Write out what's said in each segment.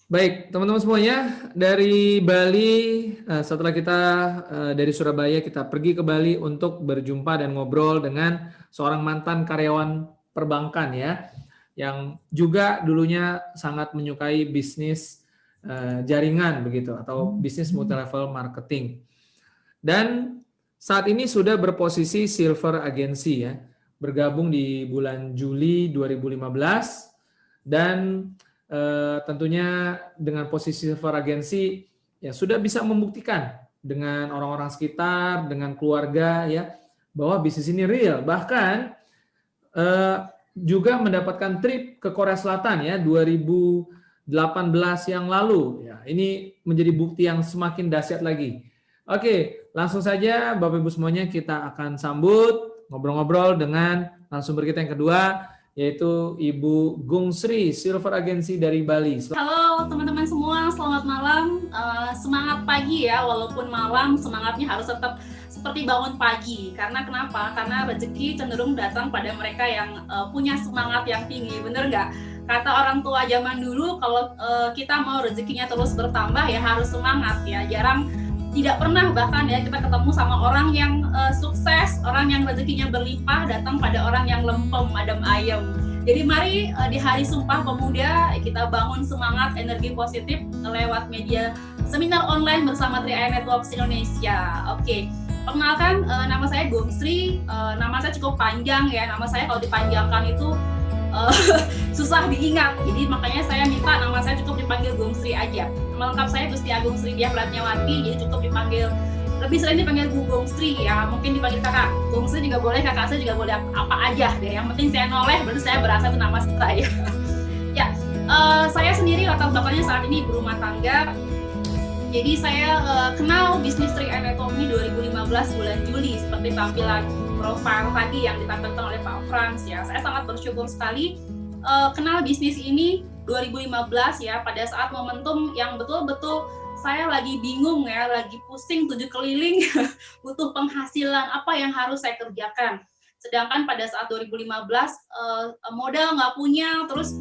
Baik, teman-teman semuanya, dari Bali, setelah kita dari Surabaya, kita pergi ke Bali untuk berjumpa dan ngobrol dengan seorang mantan karyawan perbankan ya, yang juga dulunya sangat menyukai bisnis jaringan begitu, atau bisnis multi level marketing. Dan saat ini sudah berposisi silver agency ya, bergabung di bulan Juli 2015 dan tentunya dengan posisi silver agency ya sudah bisa membuktikan dengan orang-orang sekitar, dengan keluarga ya bahwa bisnis ini real. Bahkan eh, juga mendapatkan trip ke Korea Selatan ya 2018 yang lalu. Ya, ini menjadi bukti yang semakin dahsyat lagi. Oke, langsung saja Bapak Ibu semuanya kita akan sambut ngobrol-ngobrol dengan narasumber kita yang kedua, yaitu Ibu Gung Sri, Silver Agency dari Bali. Halo teman-teman semua, selamat malam. Semangat pagi ya, walaupun malam semangatnya harus tetap seperti bangun pagi. Karena kenapa? Karena rezeki cenderung datang pada mereka yang punya semangat yang tinggi, bener nggak? Kata orang tua zaman dulu, kalau kita mau rezekinya terus bertambah ya harus semangat ya. Tidak pernah bahkan ya kita ketemu sama orang yang sukses, orang yang rezekinya berlimpah datang pada orang yang lempem, adem ayem. Jadi mari di hari Sumpah Pemuda kita bangun semangat energi positif lewat media seminar online bersama 3i Networks Indonesia. Oke, perkenalkan nama saya Gung Sri, nama saya cukup panjang ya, nama saya kalau dipanjangkan itu susah diingat, jadi makanya saya minta nama saya cukup dipanggil Gung Sri aja. Nama lengkap saya Gusti Agung Sri Diah Pratnyawati, jadi cukup dipanggil, lebih sering dipanggil Bu Gung Sri ya, mungkin dipanggil kakak Gung Sri juga boleh, kakak saya juga boleh, apa aja deh, yang penting saya noleh berarti saya berasa itu nama saya. Ya, saya sendiri latar belakangnya saat ini ibu rumah tangga. Jadi saya kenal bisnis 3i Networks ini 2015 bulan Juli, seperti tampilan profil tadi yang ditampilkan oleh Pak Frans ya. Saya sangat bersyukur sekali kenal bisnis ini 2015 ya, pada saat momentum yang betul-betul saya lagi bingung ya, lagi pusing 7 keliling, butuh penghasilan, apa yang harus saya kerjakan. Sedangkan pada saat 2015 modal nggak punya, terus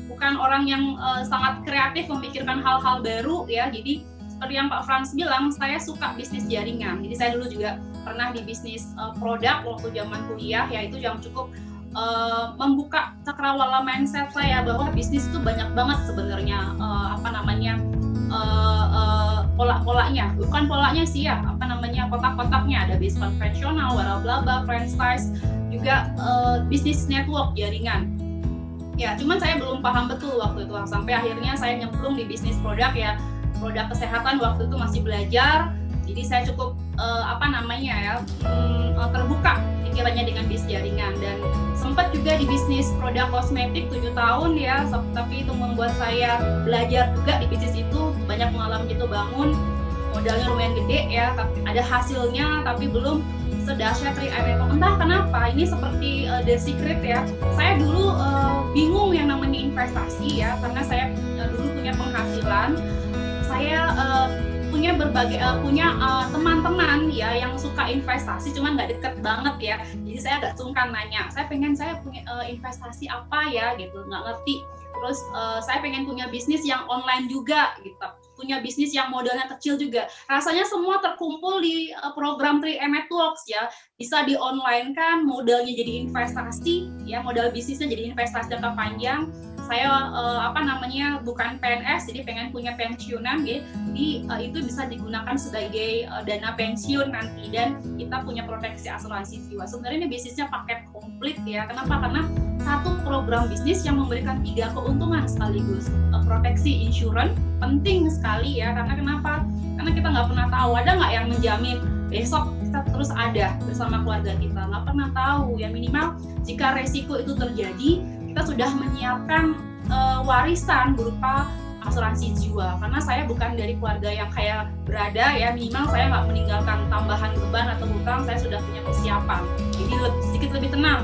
bukan orang yang sangat kreatif memikirkan hal-hal baru ya. Jadi seperti yang Pak Frans bilang, saya suka bisnis jaringan. Jadi saya dulu juga pernah di bisnis produk waktu zaman kuliah, yaitu yang cukup membuka cakrawala mindset saya bahwa bisnis itu banyak banget sebenarnya pola-polanya, bukan polanya sih ya, kotak-kotaknya, ada bisnis konvensional, waralaba, franchise, juga bisnis network jaringan. Ya, cuman saya belum paham betul waktu itu, sampai akhirnya saya nyemplung di bisnis produk ya, produk kesehatan. Waktu itu masih belajar, jadi saya cukup terbuka pikirannya dengan bisnis jaringan, dan sempat juga di bisnis produk kosmetik 7 tahun ya, tapi itu membuat saya belajar juga di bisnis itu, banyak pengalaman gitu, bangun modalnya lumayan gede ya, tapi ada hasilnya, tapi belum sedahsyat 3i Networks. Entah kenapa ini seperti The Secret ya, saya dulu bingung yang namanya investasi ya, karena saya dulu punya penghasilan, saya punya teman-teman ya yang suka investasi, cuman nggak deket banget ya, jadi saya agak sungkan nanya, saya punya investasi apa ya gitu, nggak ngerti. Terus saya pengen punya bisnis yang online juga gitu, punya bisnis yang modalnya kecil juga. Rasanya semua terkumpul di program 3i Networks ya, bisa di online kan, modalnya jadi investasi ya, modal bisnisnya jadi investasi jangka panjang. Saya bukan PNS, jadi pengen punya pensiunan gitu. Jadi itu bisa digunakan sebagai dana pensiun nanti, dan kita punya proteksi asuransi jiwa. Sebenarnya ini bisnisnya paket komplit ya. Kenapa? Karena satu program bisnis yang memberikan 3 keuntungan sekaligus. Proteksi insurance penting sekali ya, karena kenapa? Karena kita nggak pernah tahu, ada nggak yang menjamin besok kita terus ada bersama keluarga kita, nggak pernah tahu ya. Minimal jika resiko itu terjadi, kita sudah menyiapkan warisan berupa asuransi jiwa. Karena saya bukan dari keluarga yang kaya berada ya, minimal saya nggak meninggalkan tambahan beban atau hutang, saya sudah punya persiapan, jadi sedikit lebih tenang.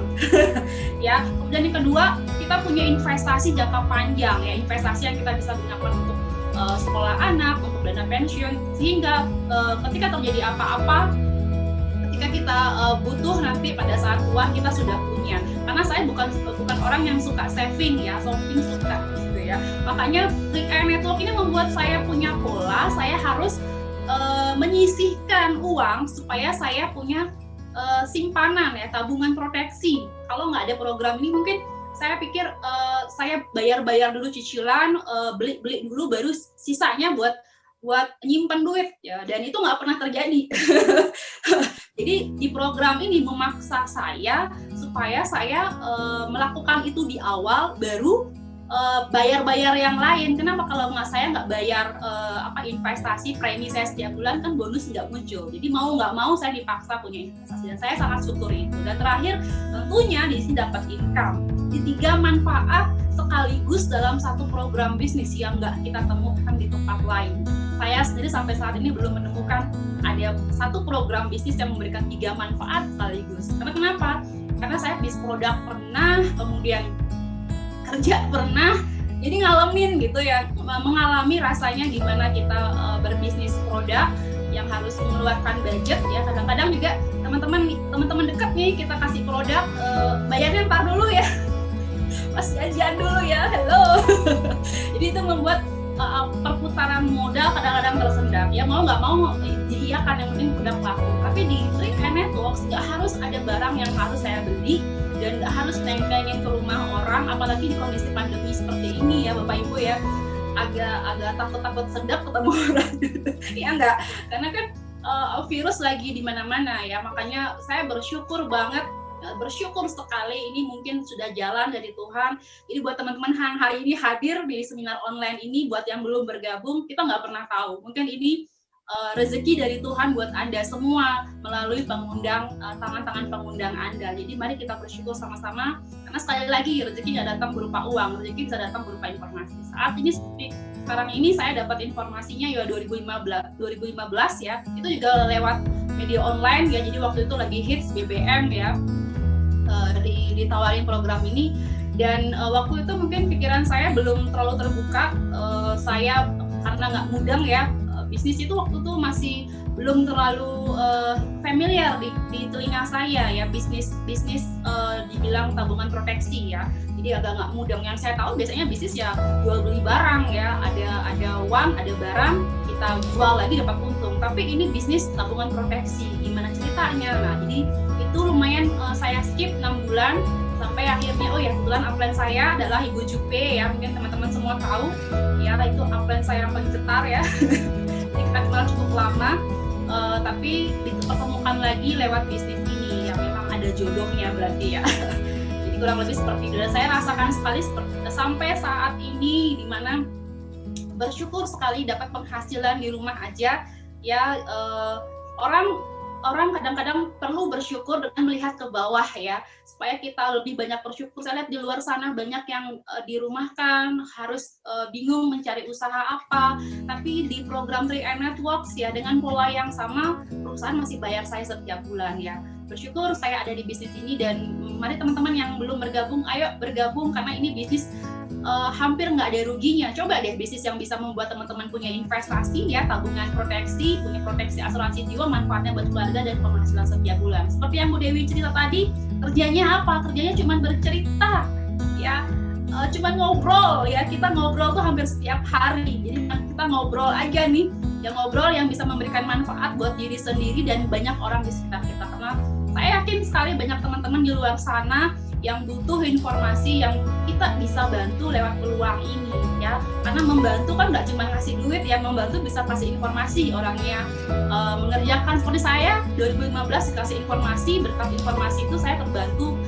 Ya, kemudian yang kedua, kita punya investasi jangka panjang ya, investasi yang kita bisa gunakan untuk sekolah anak, untuk dana pensiun, sehingga ketika terjadi apa-apa, ketika kita butuh nanti pada saat tua, kita sudah punya. Karena saya bukan orang yang suka saving ya, shopping suka, ya. Makanya Trick Eye Network ini membuat saya punya pola, saya harus menyisihkan uang supaya saya punya simpanan ya, tabungan proteksi. Kalau nggak ada program ini mungkin saya pikir saya bayar dulu cicilan, beli dulu, baru sisanya buat nyimpen duit ya, dan itu nggak pernah terjadi. Jadi di program ini memaksa saya supaya saya melakukan itu di awal, baru bayar yang lain. Kenapa? Kalau saya nggak bayar investasi premi saya setiap bulan, kan bonus nggak muncul. Jadi mau nggak mau saya dipaksa punya investasi, dan saya sangat syukuri itu. Dan terakhir tentunya di sini dapat income. Di 3 manfaat sekaligus dalam satu program bisnis yang nggak kita temukan di tempat lain. Saya sendiri sampai saat ini belum menemukan ada satu program bisnis yang memberikan 3 manfaat sekaligus. Karena kenapa? Karena saya bisnis produk pernah, kemudian kerja pernah, jadi ngalamin gitu ya, mengalami rasanya gimana kita berbisnis produk yang harus mengeluarkan budget ya. Kadang-kadang juga teman-teman dekat nih kita kasih produk, bayarnya ntar dulu ya, pas gajian dulu ya, hello. Jadi itu membuat perputaran modal kadang-kadang tersendat ya, mau nggak mau diiyakan, yang penting udah laku. Tapi di Trick Eye Network nggak harus ada barang yang harus saya beli dan nggak harus nempelin ke rumah orang, apalagi di kondisi pandemi seperti ini ya Bapak Ibu ya, agak takut sedap ketemu orang. Ya enggak, karena kan virus lagi di mana-mana ya, makanya saya bersyukur sekali ini mungkin sudah jalan dari Tuhan. Jadi buat teman-teman yang hari ini hadir di seminar online ini, buat yang belum bergabung, kita nggak pernah tahu, mungkin ini rezeki dari Tuhan buat Anda semua melalui tangan-tangan pengundang Anda. Jadi mari kita bersyukur sama-sama, karena sekali lagi rezeki nggak datang berupa uang, rezeki bisa datang berupa informasi. Saat ini seperti sekarang ini saya dapat informasinya ya 2015 ya, itu juga lewat media online ya. Jadi waktu itu lagi hits BBM ya, ditawarin program ini, dan waktu itu mungkin pikiran saya belum terlalu terbuka. Saya karena nggak mudeng ya, bisnis itu waktu itu masih belum terlalu familiar di telinga saya ya, bisnis dibilang tabungan proteksi ya. Jadi agak nggak mudeng. Yang saya tahu biasanya bisnis ya jual beli barang ya, ada uang, ada barang, kita jual lagi dapat untung. Tapi ini bisnis tabungan proteksi, gimana ceritanya? Nah, jadi itu lumayan saya skip 6 bulan sampai akhirnya kebetulan upline saya adalah Ibu Jupe ya, mungkin teman-teman semua tahu ya, itu upline saya yang paling cetar ya. Jadi kita kenal cukup lama, tapi dipertemukan lagi lewat bisnis ini yang memang ada jodohnya berarti ya. Jadi kurang lebih seperti itu, dan saya rasakan sekali sampai saat ini, dimana bersyukur sekali dapat penghasilan di rumah aja ya. Orang kadang-kadang perlu bersyukur dengan melihat ke bawah ya, supaya kita lebih banyak bersyukur. Saya lihat di luar sana banyak yang dirumahkan, harus bingung mencari usaha apa, tapi di program Trick Eye Network ya, dengan pola yang sama, perusahaan masih bayar saya setiap bulan ya. Bersyukur saya ada di bisnis ini, dan mari teman-teman yang belum bergabung, ayo bergabung, karena ini bisnis hampir nggak ada ruginya. Coba deh bisnis yang bisa membuat teman-teman punya investasi ya, tabungan proteksi, punya proteksi asuransi jiwa, manfaatnya buat keluarga dan penghasilan setiap bulan. Seperti yang Bu Dewi cerita tadi, kerjanya apa? Kerjanya cuma bercerita ya, cuma ngobrol ya. Kita ngobrol tuh hampir setiap hari. Jadi kita ngobrol aja nih, yang ngobrol yang bisa memberikan manfaat buat diri sendiri dan banyak orang di sekitar kita. Karena saya yakin sekali banyak teman-teman di luar sana yang butuh informasi yang kita bisa bantu lewat peluang ini ya. Karena membantu kan nggak cuma ngasih duit ya, membantu bisa kasih informasi orangnya mengerjakan. Seperti saya 2015 dikasih informasi, berkat informasi itu saya terbantu,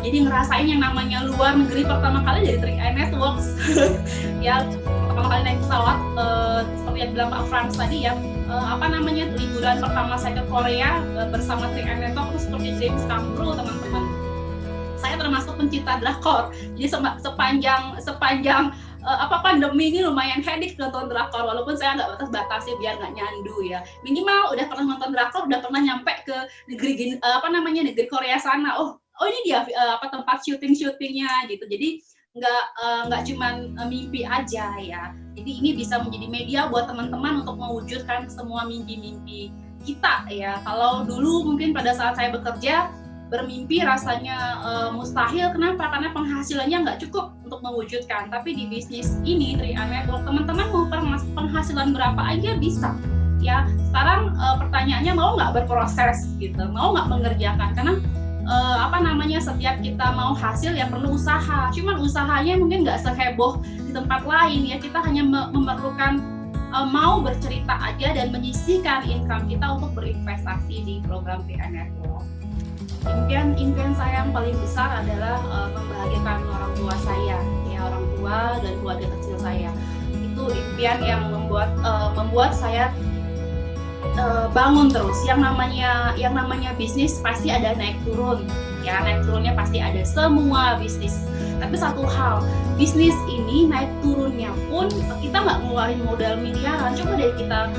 jadi ngerasain yang namanya luar negeri pertama kali dari Trick Eye Network. Ya, pertama kali naik pesawat, seperti yang bilang Pak Frans tadi ya, liburan pertama saya ke Korea bersama Trick Eye Network itu seperti dreams come true teman-teman. Saya termasuk pencinta drakor, jadi sepanjang pandemi ini lumayan headache nonton drakor, walaupun saya nggak batas-batasi biar nggak nyandu ya. Minimal udah pernah nonton drakor, udah pernah nyampe ke negeri Korea sana. Oh ini dia tempat syutingnya gitu. Jadi nggak cuma mimpi aja ya. Jadi ini bisa menjadi media buat teman-teman untuk mewujudkan semua mimpi-mimpi kita ya. Kalau dulu mungkin pada saat saya bekerja, bermimpi rasanya mustahil. Kenapa? Karena penghasilannya nggak cukup untuk mewujudkan. Tapi di bisnis ini 3i Network, teman-teman mau penghasilan berapa aja bisa. Ya, sekarang pertanyaannya mau nggak berproses gitu, mau nggak mengerjakan, karena setiap kita mau hasil ya perlu usaha. Cuman usahanya mungkin nggak seheboh di tempat lain ya. Kita hanya memerlukan mau bercerita aja dan menyisihkan income kita untuk berinvestasi di program 3i Network. Impian saya yang paling besar adalah membahagiakan orang tua saya, ya, orang tua dan keluarga kecil saya. Itu impian yang membuat saya bangun terus. Yang namanya bisnis pasti ada naik turun, ya, naik turunnya pasti ada, semua bisnis. Tapi satu hal, bisnis ini naik turunnya pun kita nggak ngeluarin modal miliaran. Coba deh kita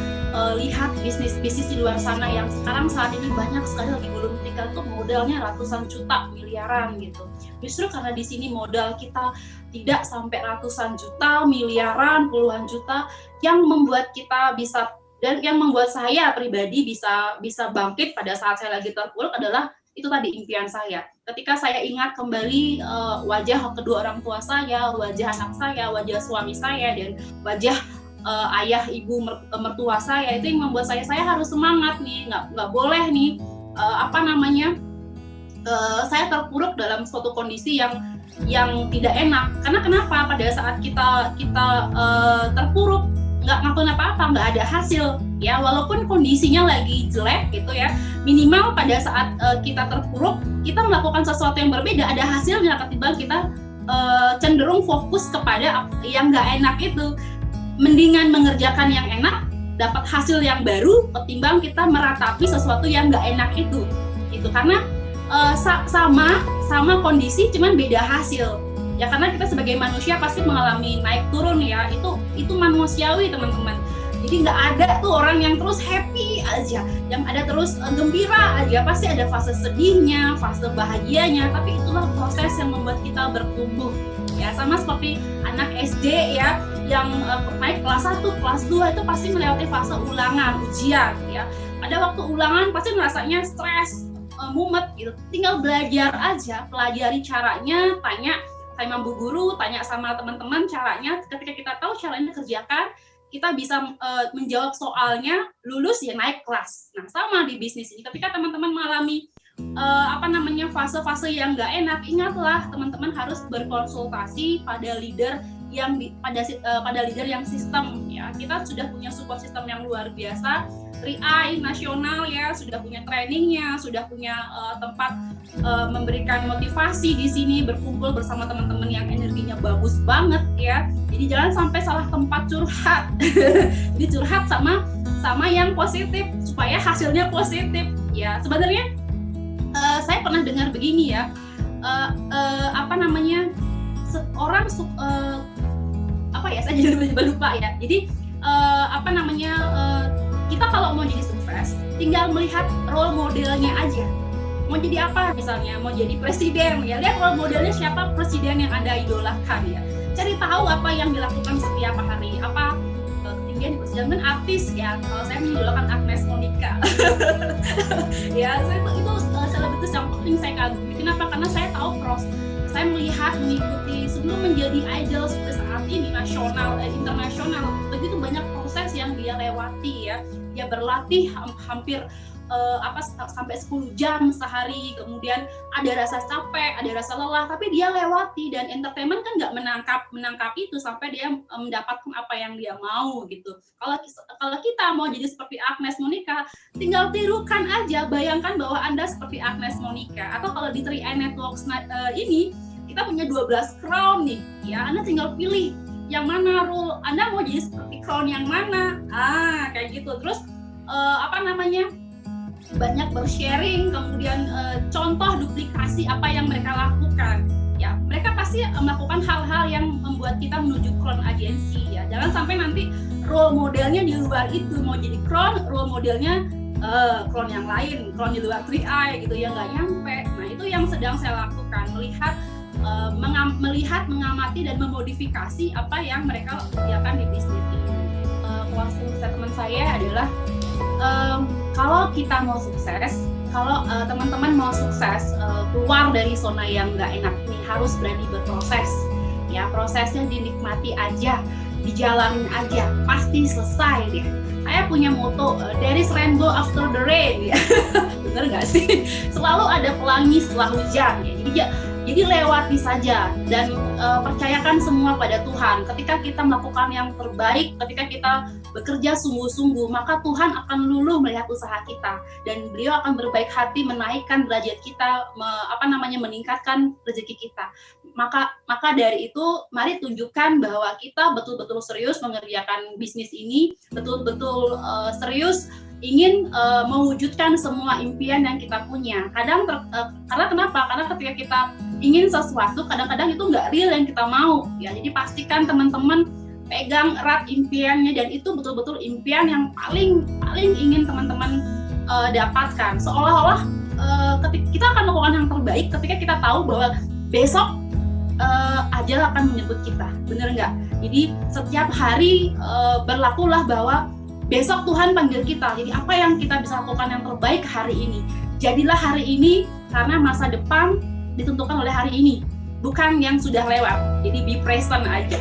lihat bisnis di luar sana yang sekarang saat ini banyak sekali lagi gulung tikar tuh modalnya ratusan juta, miliaran gitu. Justru karena di sini modal kita tidak sampai ratusan juta, miliaran, puluhan juta, yang membuat kita bisa, dan yang membuat saya pribadi bisa bangkit pada saat saya lagi terpuruk adalah itu tadi impian saya. Ketika saya ingat kembali wajah kedua orang tua saya, wajah anak saya, wajah suami saya, dan wajah ayah ibu mertua saya, itu yang membuat saya harus semangat nih, nggak boleh nih saya terpuruk dalam suatu kondisi yang tidak enak. Karena kenapa? Pada saat kita terpuruk, nggak ngakuin apa-apa, nggak ada hasil, ya, walaupun kondisinya lagi jelek gitu ya, minimal pada saat kita terpuruk, kita melakukan sesuatu yang berbeda, ada hasilnya, ketimbang kita cenderung fokus kepada yang nggak enak itu. Mendingan mengerjakan yang enak, dapat hasil yang baru, ketimbang kita meratapi sesuatu yang nggak enak itu. Karena sama kondisi, cuman beda hasil. Ya, karena kita sebagai manusia pasti mengalami naik turun ya, itu manusiawi teman-teman. Jadi nggak ada tuh orang yang terus happy aja, yang ada terus gembira aja. Pasti ada fase sedihnya, fase bahagianya, tapi itulah proses yang membuat kita bertumbuh. Ya, sama seperti anak SD ya, yang naik kelas 1, kelas 2 itu pasti melewati fase ulangan, ujian ya. Pada waktu ulangan pasti rasanya stres, mumet gitu. Tinggal belajar aja, pelajari caranya, tanya sama bu guru, tanya sama teman-teman caranya. Ketika kita tahu caranya, kerjakan, kita bisa menjawab soalnya, lulus ya naik kelas. Nah, sama di bisnis ini, ketika teman-teman mengalami fase-fase yang nggak enak, ingatlah teman-teman harus berkonsultasi pada leader pada leader yang sistem ya. Kita sudah punya support system yang luar biasa, 3i nasional ya, sudah punya trainingnya, sudah punya tempat memberikan motivasi di sini, berkumpul bersama teman-teman yang energinya bagus banget ya. Jadi jangan sampai salah tempat curhat. Jadi curhat sama yang positif supaya hasilnya positif ya. Sebenarnya saya pernah dengar begini ya, saya jadi lupa ya. Jadi kita kalau mau jadi sukses, tinggal melihat role modelnya aja. Mau jadi apa misalnya, mau jadi presiden ya, lihat role modelnya siapa presiden yang Anda idolakan ya. Cari tahu apa yang dilakukan setiap hari, apa ketinggian di presiden, kan artis ya. Kalau saya mengidolakan Agnes Monica. Ya, itu selebritis yang paling saya kagumi. Kenapa? Karena saya tahu saya mengikuti sebelum menjadi idol seperti saat ini, nasional, internasional, begitu banyak proses yang dia lewati ya. Dia berlatih hampir sampai 10 jam sehari, kemudian ada rasa capek, ada rasa lelah, tapi dia lewati, dan entertainment kan nggak menangkap itu sampai dia mendapatkan apa yang dia mau gitu. Kalau kita mau jadi seperti Agnes Monica, tinggal tirukan aja, bayangkan bahwa Anda seperti Agnes Monica. Atau kalau di 3i Network ini kita punya 12 crown nih ya, Anda tinggal pilih yang mana role Anda mau jadi seperti crown yang mana, kayak gitu. Terus banyak bersharing, kemudian contoh duplikasi apa yang mereka lakukan ya. Mereka pasti melakukan hal-hal yang membuat kita menuju crown agency ya. Jangan sampai nanti role modelnya di luar itu, mau jadi crown, role modelnya crown yang lain, crown di luar 3i gitu ya, nggak nyampe. Nah, itu yang sedang saya lakukan, melihat, mengamati, dan memodifikasi apa yang mereka kerjakan di bisnis ini. Closing statement saya adalah kalau kita mau sukses, kalau teman-teman mau sukses, keluar dari zona yang nggak enak nih, harus berani berproses. Ya, prosesnya dinikmati aja, dijalanin aja, pasti selesai deh. Saya punya moto, there is rainbow after the rain. Ya. Bener nggak sih? Selalu ada pelangi setelah hujan. Ya. Jadi lewati saja dan percayakan semua pada Tuhan. Ketika kita melakukan yang terbaik, ketika kita bekerja sungguh-sungguh, maka Tuhan akan luluh melihat usaha kita dan Beliau akan berbaik hati menaikkan derajat kita, meningkatkan rezeki kita. Maka dari itu, mari tunjukkan bahwa kita betul-betul serius mengerjakan bisnis ini, betul-betul serius ingin mewujudkan semua impian yang kita punya. Karena kenapa? Karena ketika kita ingin sesuatu, kadang-kadang itu nggak real yang kita mau. Ya, jadi pastikan teman-teman pegang erat impiannya dan itu betul-betul impian yang paling ingin teman-teman dapatkan. Seolah-olah ketika kita akan melakukan yang terbaik ketika kita tahu bahwa besok ajal akan menyebut kita. Bener nggak? Jadi setiap hari berlakulah bahwa besok Tuhan panggil kita. Jadi apa yang kita bisa lakukan yang terbaik hari ini? Jadilah hari ini, karena masa depan ditentukan oleh hari ini, bukan yang sudah lewat. Jadi be present aja.